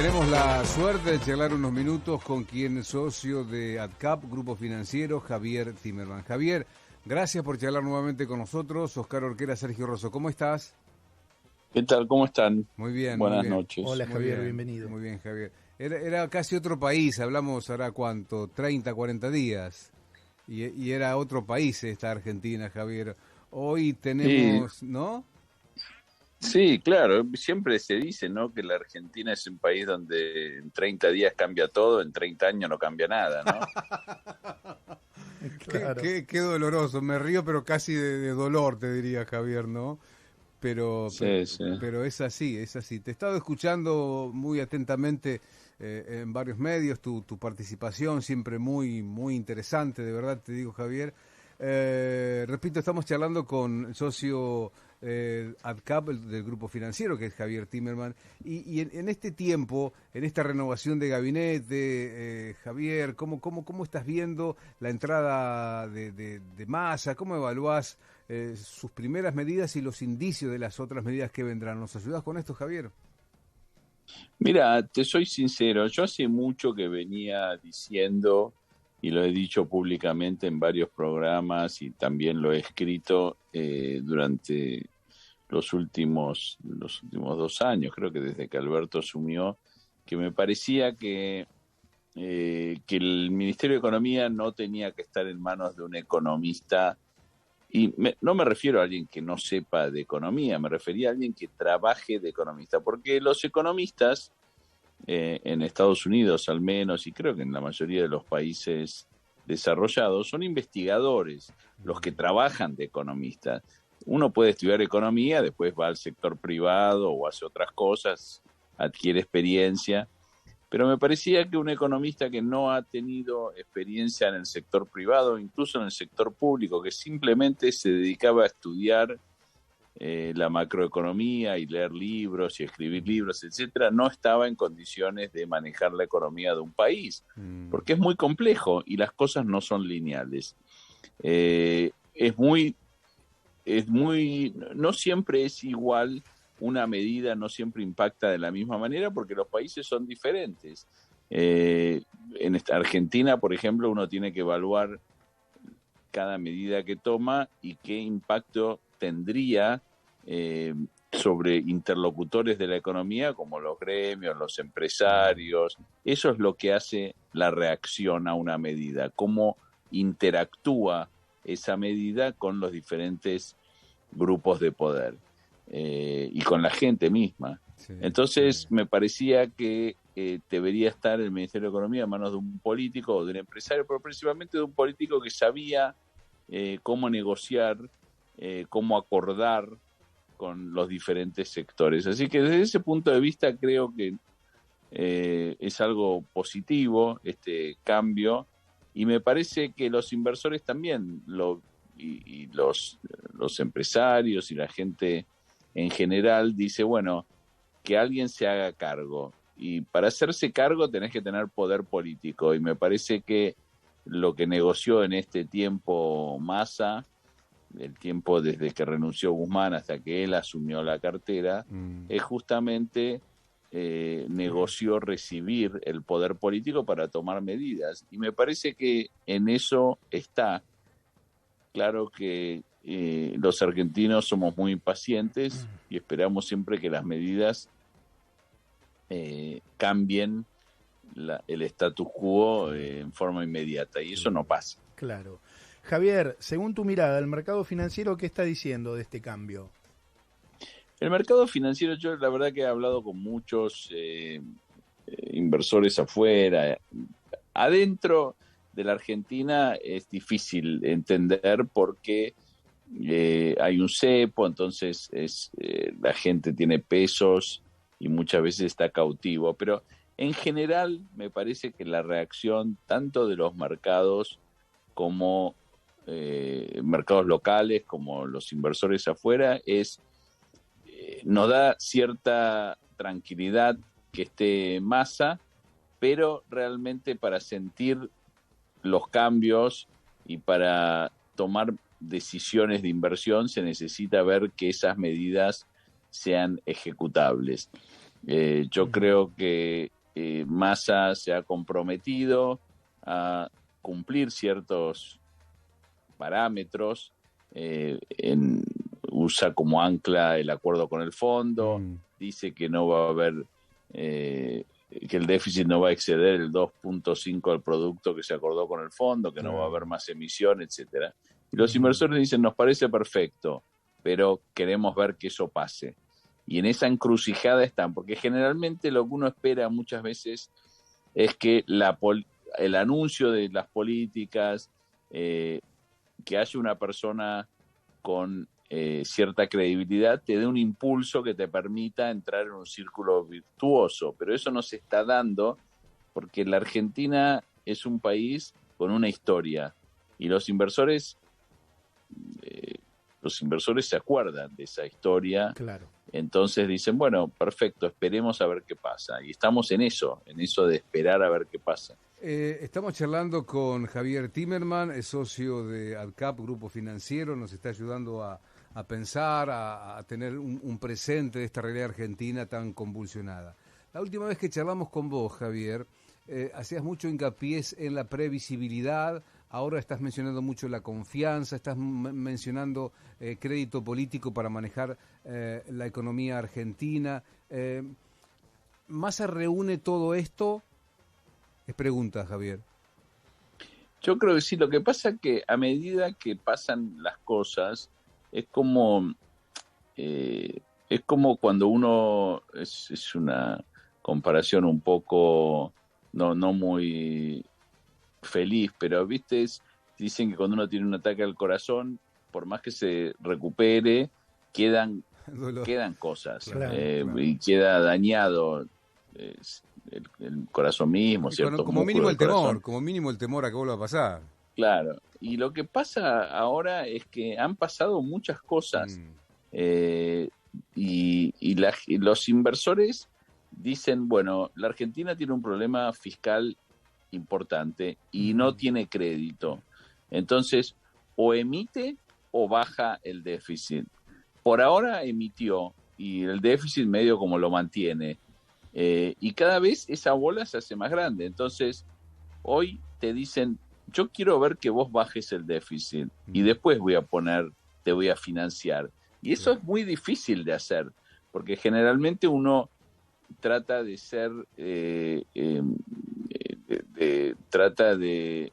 tenemos la suerte de charlar unos minutos con quien es socio de AdCap, Grupo Financiero, Javier Timerman. Javier, gracias por charlar nuevamente con nosotros. Oscar Orquera, Sergio Rosso, ¿cómo estás? ¿Qué tal? ¿Cómo están? Muy bien, muy Buenas bien. noches. Hola Muy Javier, bien, bienvenido. muy bien, Javier. Era casi otro país, hablamos ahora cuánto, 30, 40 días. Y era otro país esta Argentina, Javier. Hoy Sí, tenemos, ¿no? sí, claro, siempre se dice, ¿no? Que la Argentina es un país donde en 30 días cambia todo, en 30 años no cambia nada, ¿no? Claro. Qué doloroso, me río pero casi de dolor, te diría Javier, ¿no? Pero, pero, Sí, sí. pero es así, es así. Te he estado escuchando muy atentamente en varios medios, tu participación siempre muy, muy interesante, de verdad te digo, Javier. Repito, estamos charlando con el socio AdCap del Grupo Financiero, que es Javier Timerman, y en este tiempo, en esta renovación de gabinete, Javier, ¿cómo estás viendo la entrada de Massa? ¿Cómo evaluás sus primeras medidas y los indicios de las otras medidas que vendrán? ¿Nos ayudas con esto, Javier? Mira, te soy sincero, yo hace mucho que venía diciendo, y lo he dicho públicamente en varios programas y también lo he escrito durante los últimos 2 años, creo que desde que Alberto asumió, que me parecía que el Ministerio de Economía no tenía que estar en manos de un economista. No me refiero a alguien que no sepa de economía, me refería a alguien que trabaje de economista, porque los economistas en Estados Unidos al menos, y creo que en la mayoría de los países desarrollados, son investigadores, los que trabajan de economistas. Uno puede estudiar economía, después va al sector privado o hace otras cosas, adquiere experiencia, pero me parecía que un economista que no ha tenido experiencia en el sector privado, incluso en el sector público, que simplemente se dedicaba a estudiar la macroeconomía y leer libros y escribir libros, etcétera, no estaba en condiciones de manejar la economía de un país, porque es muy complejo y las cosas no son lineales. No siempre es igual una medida, no siempre impacta de la misma manera porque los países son diferentes. En Argentina, por ejemplo, uno tiene que evaluar cada medida que toma y qué impacto tendría sobre interlocutores de la economía como los gremios, los empresarios. Eso es lo que hace la reacción a una medida, cómo interactúa esa medida con los diferentes grupos de poder y con la gente misma. Sí, Entonces sí. me parecía que debería estar el Ministerio de Economía en manos de un político o de un empresario, pero principalmente de un político que sabía cómo negociar, cómo acordar con los diferentes sectores. Así que desde ese punto de vista creo que es algo positivo este cambio y me parece que los inversores también y los empresarios y la gente en general dice, bueno, que alguien se haga cargo. Y para hacerse cargo tenés que tener poder político. Y me parece que lo que negoció en este tiempo Massa, el tiempo desde que renunció Guzmán hasta que él asumió la cartera, es justamente negoció recibir el poder político para tomar medidas. Y me parece que en eso está. Claro que los argentinos somos muy impacientes y esperamos siempre que las medidas cambien el status quo en forma inmediata y eso no pasa. Claro. Javier, según tu mirada, el mercado financiero, ¿qué está diciendo de este cambio? El mercado financiero, yo la verdad que he hablado con muchos inversores afuera. Adentro de la Argentina es difícil entender porque hay un cepo, entonces la gente tiene pesos y muchas veces está cautivo. Pero en general me parece que la reacción tanto de los mercados como mercados locales, como los inversores afuera, nos da cierta tranquilidad que esté Massa, pero realmente para sentir los cambios y para tomar decisiones de inversión se necesita ver que esas medidas sean ejecutables. Yo creo que Massa se ha comprometido a cumplir ciertos parámetros, usa como ancla el acuerdo con el fondo, dice que no va a haber, que el déficit no va a exceder el 2.5 del producto que se acordó con el fondo, que no va a haber más emisión, etcétera. Y los inversores dicen, nos parece perfecto, pero queremos ver que eso pase. Y en esa encrucijada están, porque generalmente lo que uno espera muchas veces es que el anuncio de las políticas, que haya una persona con cierta credibilidad, te dé un impulso que te permita entrar en un círculo virtuoso. Pero eso no se está dando porque la Argentina es un país con una historia y los inversores se acuerdan de esa historia. Claro. Entonces dicen, bueno, perfecto, esperemos a ver qué pasa. Y estamos en eso de esperar a ver qué pasa. Estamos charlando con Javier Timerman, es socio de AdCap, Grupo Financiero, nos está ayudando a pensar, a tener un presente de esta realidad argentina tan convulsionada. La última vez que charlamos con vos, Javier, hacías mucho hincapié en la previsibilidad. Ahora estás mencionando mucho la confianza, estás mencionando crédito político para manejar la economía argentina. ¿Massa reúne todo esto? Es pregunta, Javier. Yo creo que sí. Lo que pasa es que a medida que pasan las cosas, es como cuando uno, es una comparación un poco no muy feliz, pero viste, dicen que cuando uno tiene un ataque al corazón, por más que se recupere, quedan cosas, claro. y queda dañado el corazón mismo, ¿cierto? Como mínimo el temor, a que vuelva a pasar. Claro, y lo que pasa ahora es que han pasado muchas cosas, y los inversores dicen, bueno, la Argentina tiene un problema fiscal importante y no tiene crédito. Entonces, o emite o baja el déficit. Por ahora emitió y el déficit medio como lo mantiene. Y cada vez esa bola se hace más grande. Entonces, hoy te dicen, yo quiero ver que vos bajes el déficit y después te voy a financiar. Y eso es muy difícil de hacer, porque generalmente uno trata de ser, trata de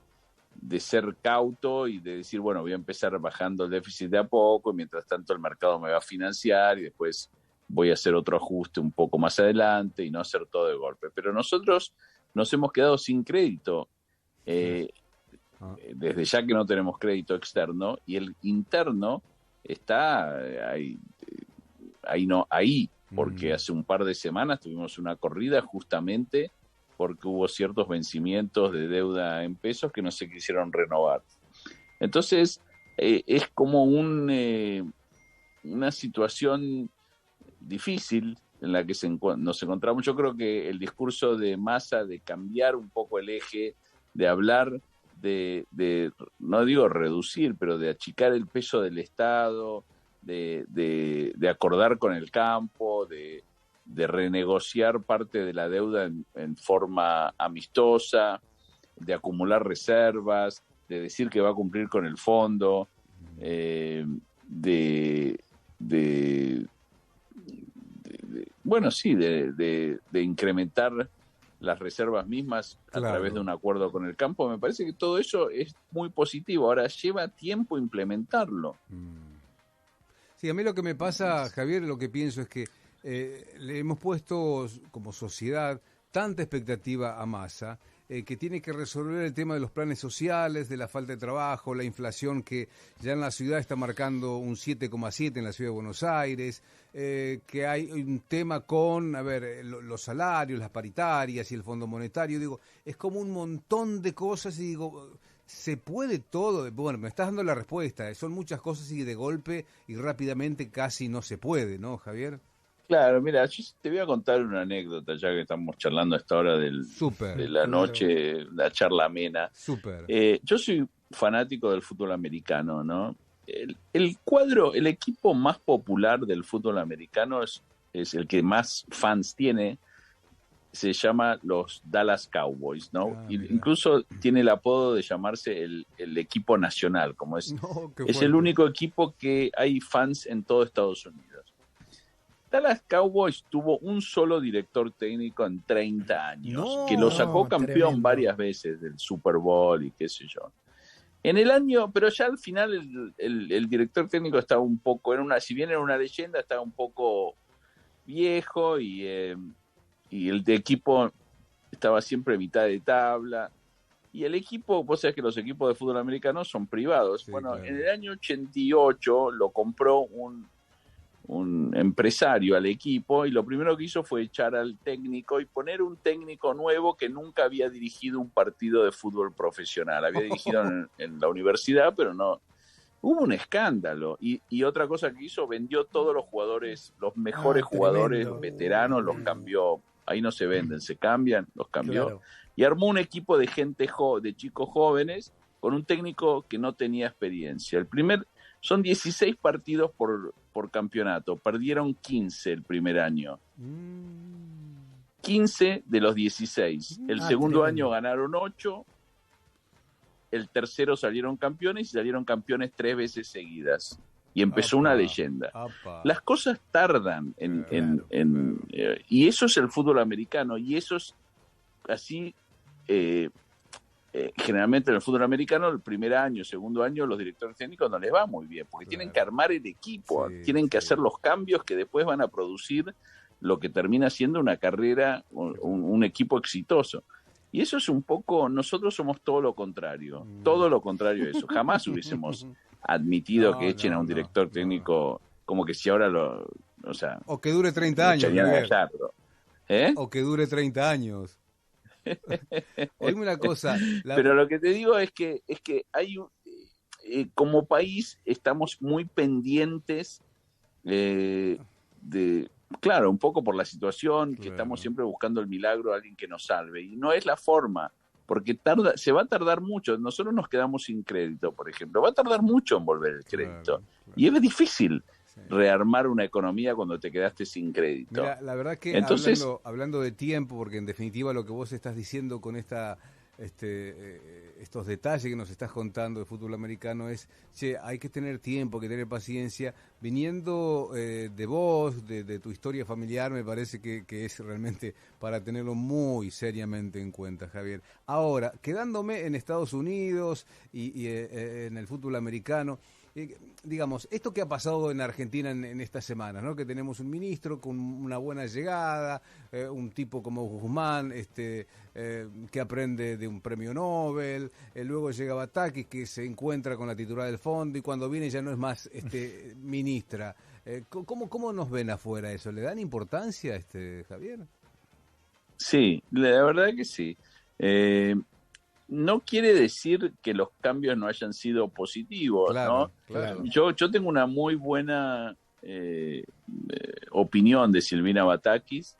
ser cauto y de decir, bueno, voy a empezar bajando el déficit de a poco, y mientras tanto el mercado me va a financiar y después voy a hacer otro ajuste un poco más adelante y no hacer todo de golpe. Pero nosotros nos hemos quedado sin crédito, desde ya que no tenemos crédito externo, y el interno está ahí, porque hace un par de semanas tuvimos una corrida justamente porque hubo ciertos vencimientos de deuda en pesos que no se quisieron renovar. Entonces, es como una situación difícil en la que nos encontramos. Yo creo que el discurso de Massa de cambiar un poco el eje, de hablar de no digo reducir, pero de achicar el peso del Estado, de acordar con el campo, de renegociar parte de la deuda en forma amistosa, de acumular reservas, de decir que va a cumplir con el fondo, de incrementar las reservas mismas a través de un acuerdo con el campo. Me parece que todo eso es muy positivo. Ahora lleva tiempo implementarlo. Sí, a mí lo que me pasa, Javier, lo que pienso es que le hemos puesto como sociedad tanta expectativa a Massa, que tiene que resolver el tema de los planes sociales, de la falta de trabajo, la inflación que ya en la ciudad está marcando un 7,7 en la ciudad de Buenos Aires, que hay un tema con, los salarios, las paritarias y el Fondo Monetario. Digo, es como un montón de cosas y digo, ¿se puede todo? Bueno, me estás dando la respuesta, son muchas cosas y de golpe y rápidamente casi no se puede, ¿no, Javier? Claro, mira, yo te voy a contar una anécdota, ya que estamos charlando a esta hora de la noche, la charla amena. Yo soy fanático del fútbol americano, ¿no? El equipo más popular del fútbol americano es es el que más fans tiene, se llama los Dallas Cowboys, ¿no? Incluso tiene el apodo de llamarse el equipo nacional, como es, es el único equipo que hay fans en todo Estados Unidos. Dallas Cowboys tuvo un solo director técnico en 30 años, que lo sacó campeón varias veces del Super Bowl y qué sé yo. En el año, pero ya al final el director técnico estaba un poco, si bien era una leyenda, estaba un poco viejo y el de equipo estaba siempre a mitad de tabla. Y el equipo, vos sabés que los equipos de fútbol americano son privados. Sí, bueno, claro. En el año 88 lo compró un empresario al equipo y lo primero que hizo fue echar al técnico y poner un técnico nuevo que nunca había dirigido un partido de fútbol profesional. Había dirigido en la universidad, pero no. Hubo un escándalo. Y otra cosa que hizo, vendió todos los jugadores, los mejores jugadores veteranos, los cambió. Ahí no se venden, se cambian, los cambió. Claro. Y armó un equipo de gente de chicos jóvenes con un técnico que no tenía experiencia. Son 16 partidos por campeonato. Perdieron 15 el primer año. 15 de los 16. El segundo año ganaron 8. El tercero salieron campeones y salieron campeones 3 veces seguidas. Y empezó una leyenda. Las cosas tardan y eso es el fútbol americano. Y eso es así... generalmente en el fútbol americano el primer año, segundo año los directores técnicos no les va muy bien porque tienen que armar el equipo, tienen que hacer los cambios que después van a producir lo que termina siendo una carrera, un equipo exitoso. Y eso es un poco, nosotros somos todo lo contrario de eso. Jamás hubiésemos admitido que echen a un director técnico como que si ahora o que dure 30 años. O que dure 30 años. Oíme una cosa. Pero lo que te digo es que hay como país estamos muy pendientes claro, un poco por la situación, que estamos siempre buscando el milagro de alguien que nos salve. Y no es la forma, porque se va a tardar mucho. Nosotros nos quedamos sin crédito, por ejemplo. Va a tardar mucho en volver el crédito. Y es difícil rearmar una economía cuando te quedaste sin crédito. Mira, la verdad que entonces, hablando de tiempo, porque en definitiva lo que vos estás diciendo con estos detalles que nos estás contando de fútbol americano es, hay que tener tiempo, hay que tener paciencia. Viniendo de vos, de tu historia familiar, me parece que es realmente para tenerlo muy seriamente en cuenta, Javier. Ahora, quedándome en Estados Unidos y en el fútbol americano, digamos, esto que ha pasado en Argentina en estas semanas, ¿no? Que tenemos un ministro con una buena llegada, un tipo como Guzmán, que aprende de un premio Nobel, luego llega Batakis, que se encuentra con la titular del fondo, y cuando viene ya no es más ministra. ¿Cómo nos ven afuera eso? ¿Le dan importancia, Javier? Sí, la verdad que sí. No quiere decir que los cambios no hayan sido positivos, claro, ¿no? Claro. Yo tengo una muy buena opinión de Silvina Batakis.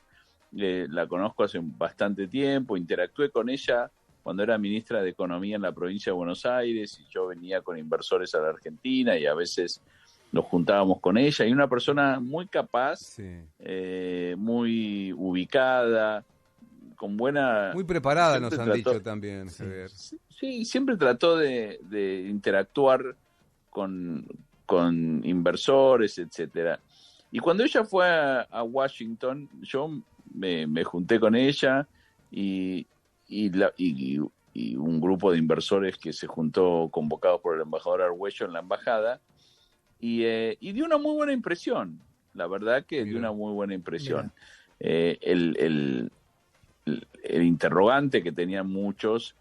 La conozco hace bastante tiempo, interactué con ella cuando era ministra de Economía en la provincia de Buenos Aires y yo venía con inversores a la Argentina y a veces nos juntábamos con ella. Y una persona muy capaz, muy ubicada, con buena... Muy preparada, nos han dicho también, Javier. Sí, siempre trató de interactuar con inversores, etcétera. Y cuando ella fue a Washington, yo me junté con ella y un grupo de inversores que se juntó convocados por el embajador Argüello en la embajada y dio una muy buena impresión. La verdad que dio una muy buena impresión. El interrogante que tenían muchos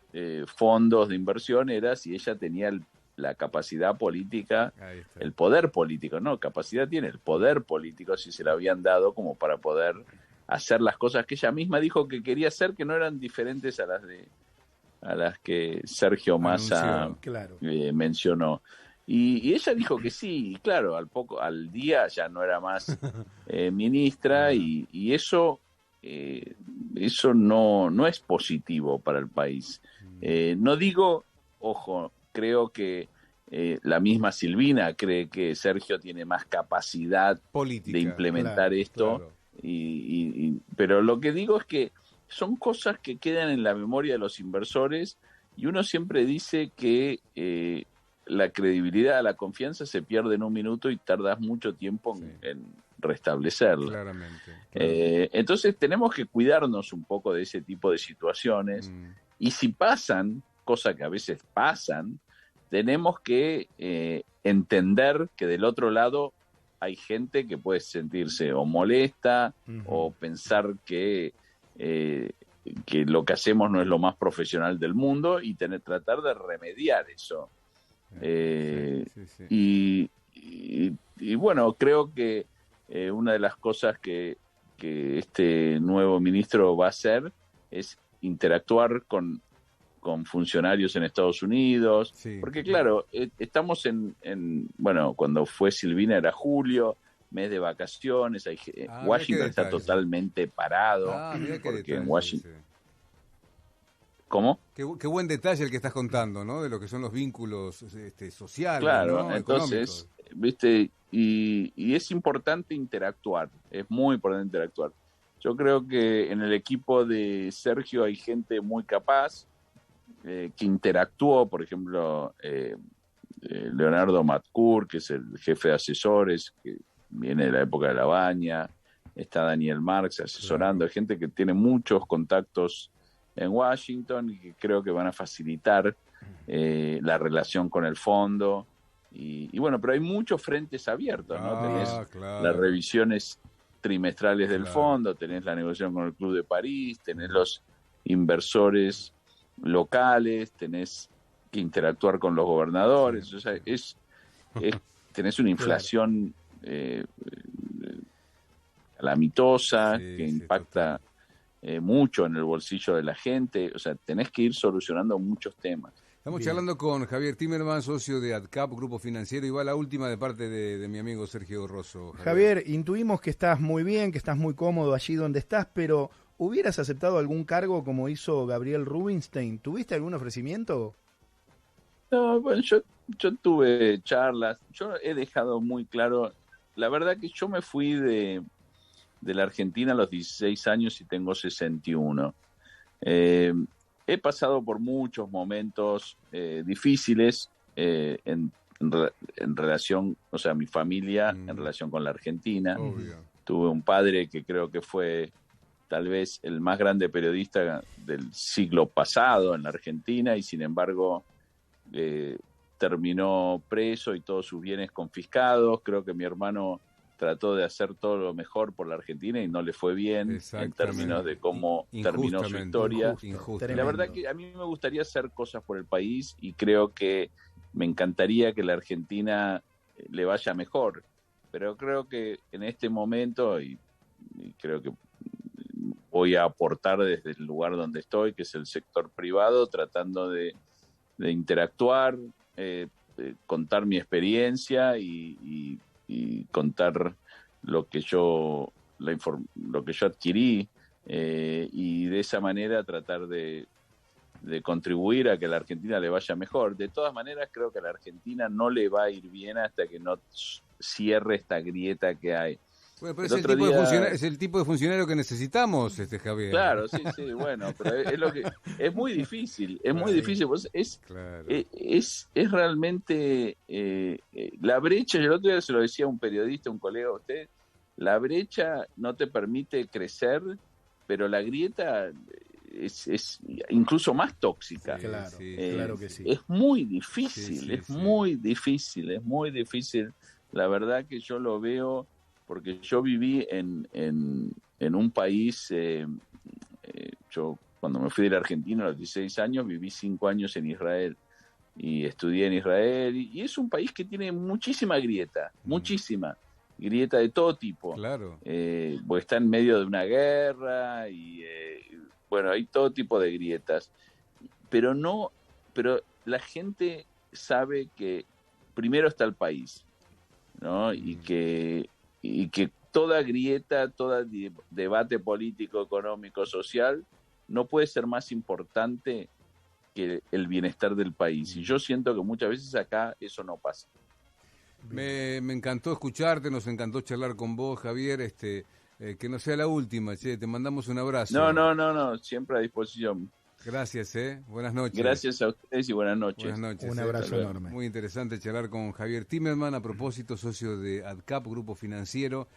fondos de inversión era si ella tenía la capacidad política, el poder político, no, capacidad tiene el poder político, si se la habían dado como para poder hacer las cosas que ella misma dijo que quería hacer, que no eran diferentes a las que Sergio Massa mencionó. Y ella dijo que sí, y claro, al día ya no era más ministra y eso no es positivo para el país. No digo, ojo, creo que la misma Silvina cree que Sergio tiene más capacidad política de implementar esto Pero lo que digo es que son cosas que quedan en la memoria de los inversores y uno siempre dice que la credibilidad, la confianza se pierde en un minuto y tardas mucho tiempo en restablecerla. Claramente. Entonces tenemos que cuidarnos un poco de ese tipo de situaciones y si pasan, cosa que a veces pasan, tenemos que entender que del otro lado hay gente que puede sentirse o molesta o pensar que lo que hacemos no es lo más profesional del mundo y tratar de remediar eso. Y bueno, creo que una de las cosas que este nuevo ministro va a hacer es interactuar con funcionarios en Estados Unidos, porque claro, estamos bueno, cuando fue Silvina era julio, mes de vacaciones, Washington está totalmente parado, porque en Washington... ¿Cómo? Qué buen detalle el que estás contando, ¿no? De lo que son los vínculos sociales, claro, ¿no? Entonces, viste, y es importante interactuar, es muy importante interactuar. Yo creo que en el equipo de Sergio hay gente muy capaz, que interactuó, por ejemplo, Leonardo Matcour, que es el jefe de asesores, que viene de la época de La Baña, está Daniel Marx asesorando, hay gente que tiene muchos contactos en Washington y que creo que van a facilitar la relación con el fondo. Y bueno, pero hay muchos frentes abiertos, ¿no? Tenés las revisiones trimestrales del fondo, tenés la negociación con el Club de París, tenés los inversores locales, tenés que interactuar con los gobernadores, o sea, tenés una inflación calamitosa que impacta mucho en el bolsillo de la gente, o sea, tenés que ir solucionando muchos temas. Estamos charlando con Javier Timerman, socio de AdCap, Grupo Financiero, y va la última de parte de mi amigo Sergio Rosso. Javier, intuimos que estás muy bien, que estás muy cómodo allí donde estás, pero ¿hubieras aceptado algún cargo como hizo Gabriel Rubinstein? ¿Tuviste algún ofrecimiento? No, bueno, yo tuve charlas, yo he dejado muy claro, la verdad que yo me fui de la Argentina a los 16 años y tengo 61. He pasado por muchos momentos difíciles en relación, o sea, mi familia en relación con la Argentina. Obvio. Tuve un padre que creo que fue tal vez el más grande periodista del siglo pasado en la Argentina y sin embargo terminó preso y todos sus bienes confiscados. Creo que mi hermano trató de hacer todo lo mejor por la Argentina y no le fue bien en términos de cómo terminó su historia. La verdad que a mí me gustaría hacer cosas por el país y creo que me encantaría que la Argentina le vaya mejor, pero creo que en este momento, y creo que voy a aportar desde el lugar donde estoy, que es el sector privado, tratando de interactuar, contar mi experiencia y contar lo que yo adquirí y de esa manera tratar de contribuir a que a la Argentina le vaya mejor. De todas maneras, creo que a la Argentina no le va a ir bien hasta que no cierre esta grieta que hay. Bueno, pero es el tipo de funcionario que necesitamos, Javier. Claro, sí, bueno, pero es muy difícil, muy difícil, pues es realmente la brecha. Yo el otro día se lo decía a un periodista, un colega a usted, la brecha no te permite crecer, pero la grieta es incluso más tóxica. Claro, claro que sí. Es muy difícil, muy difícil. La verdad que yo lo veo porque yo viví en un país, yo cuando me fui de la Argentina a los 16 años, viví 5 años en Israel y estudié en Israel y es un país que tiene muchísima muchísima grieta de todo tipo. Claro. Porque está en medio de una guerra y bueno, hay todo tipo de grietas, pero la gente sabe que primero está el país, ¿no? Y que toda grieta, todo debate político, económico, social, no puede ser más importante que el bienestar del país. Y yo siento que muchas veces acá eso no pasa. Me encantó escucharte, nos encantó charlar con vos, Javier. Que no sea la última, che, te mandamos un abrazo. No, siempre a disposición. Gracias, buenas noches. Gracias a ustedes y buenas noches. Buenas noches. Un abrazo enorme. Muy interesante charlar con Javier Timmerman, a propósito, socio de ADCAP, Grupo Financiero.